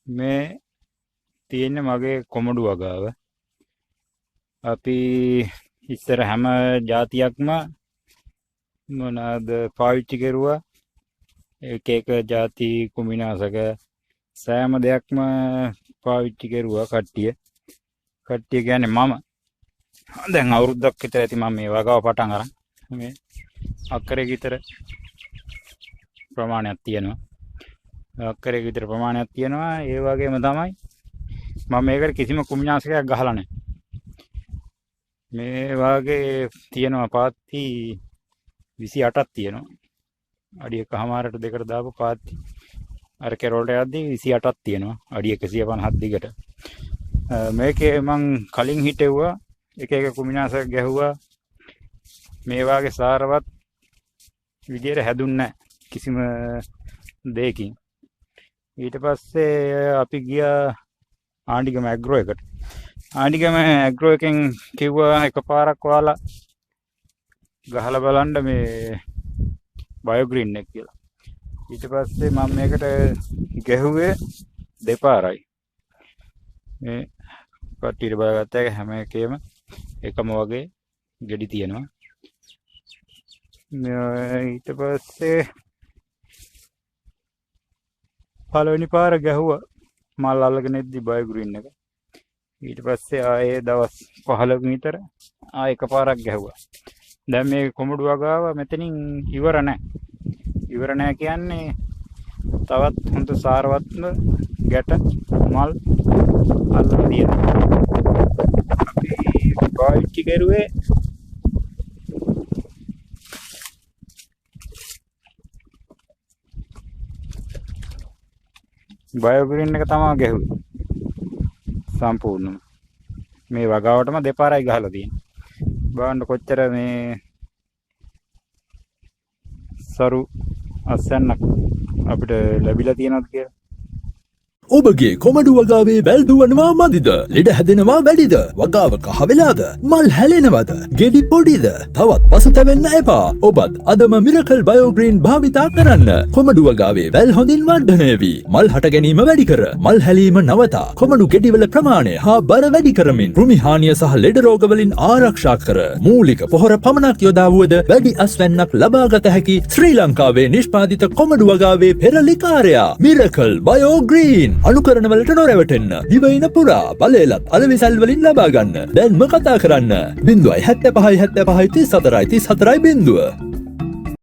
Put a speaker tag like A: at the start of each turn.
A: මේ තියෙන්නේ මගේ කොමඩු වගාව. අපි ඉස්සර හැම જાතියක්ම මොනවාද පාවිච්චි කරුවා. එක එක જાති කුමිනාසක සෑම දෙයක්ම පාවිච්චි කරුවා කට්ටිය. කට්ටිය කියන්නේ මම. දැන් අවුරුද්දක් විතර ඇති මම මේ වගාව පටන් අරන්. මේ අක්කරයක විතර ප්‍රමාණයක් තියෙනවා. අක්කරයක විතර ප්‍රමාණයක් තියෙනවා. ඒ වගේම තමයි මම මේකට කිසිම කුමිනාසකයක් ගහලා නැහැ. මේ වාගේ තියෙනවා පාත්ති 28ක් තියෙනවා. අඩි එකමාරට දෙකට දාපු පාත්ති. අර කෙරෝල්ට යද්දී 28ක් තියෙනවා. අඩි 150ක් දිගට. මේකේ මං කලින් හිටෙව්වා එක එක කුමිනාසක ගැහුවා. මේ වාගේ සාරවත් විදියට හැදුන්නේ නැහැ කිසිම දෙයකින්. ඊට පස්සේ අපි ගියා ආණ්ඩිගම ඇග්‍රෝ එකට. ආණ්ඩිගම ඇග්‍රෝ එකෙන් කිව්වා එකපාරක් ඔයාලා ගහලා බලන්න මේ බයෝග්‍රීන් එක කියලා. ඊට පස්සේ මම මේකට ගැහුවේ දෙපාරයි. මේ කට්ටියට බලගත්තා හැම එකේම එකම වගේ ගෙඩි තියෙනවා. ඊට පස්සේ පළවෙනි පාර ගැහුවා මල් අල්ලගෙන ඉද්දි බයෝග්‍රීන් එක. ඊට පස්සේ ආයේ දවස් 15ක විතර ආයෙ එකපාරක් ගැහුවා. දැන් මේ කොමඩු වගාව මෙතනින් ඉවර නැහැ. ඉවර නැහැ කියන්නේ තවත් හොඳ සාරවත්ම ගැට මල් අල්ලලා තියෙනවා. අපි පාවිච්චි කරුවේ බයෝග්‍රීන් එක තමයි ගැහුවේ. සම්පූර්ණම මේ වගාවටම දෙපාරයි ගහලා තියෙන්නේ. බලන්න කොච්චර මේ සරු අස්සන්නක් අපිට ලැබිලා තියෙනවද කියලා.
B: ඔබගේ කොමඩු වගාවේ වැල් දුවනවා මදිද? ලෙඩ හැදෙනවා වැඩිද? වගාව කහ වෙලාද? මල් හැලෙනවද? ගෙඩි පොඩිද? තවත් පසුතැවෙන්න එපා. ඔබත් අදම මිරකල් බයෝග්‍රීන් භාවිතා කරන්න. කොමඩු වගාවේ වැල් හොඳින් වර්ධනය වී මල් හට ගැනීම වැඩි කර මල් හැලීම නවතා කොමඩු ගෙඩිවල ප්‍රමාණය හා බර වැඩි කරමින් කෘමි හානිය සහ ලෙඩ රෝග වලින් ආරක්ෂා කර මූලික පොහොර පමණක් යොදා වුවද වැඩි අස්වැන්නක් ලබාගත හැකි ශ්‍රී ලංකාවේ නිෂ්පාදිත කොමඩු වගාවේ පෙරලිකාරයා මිරකල් බයෝග්‍රීන්. අනුකරණ වලට නොරැවටෙන්න. දිවයින පුරා බලයලත් අලවිසල් වලින් ලබා ගන්න. දැන්ම කතා කරන්න. 075 75 34 34 0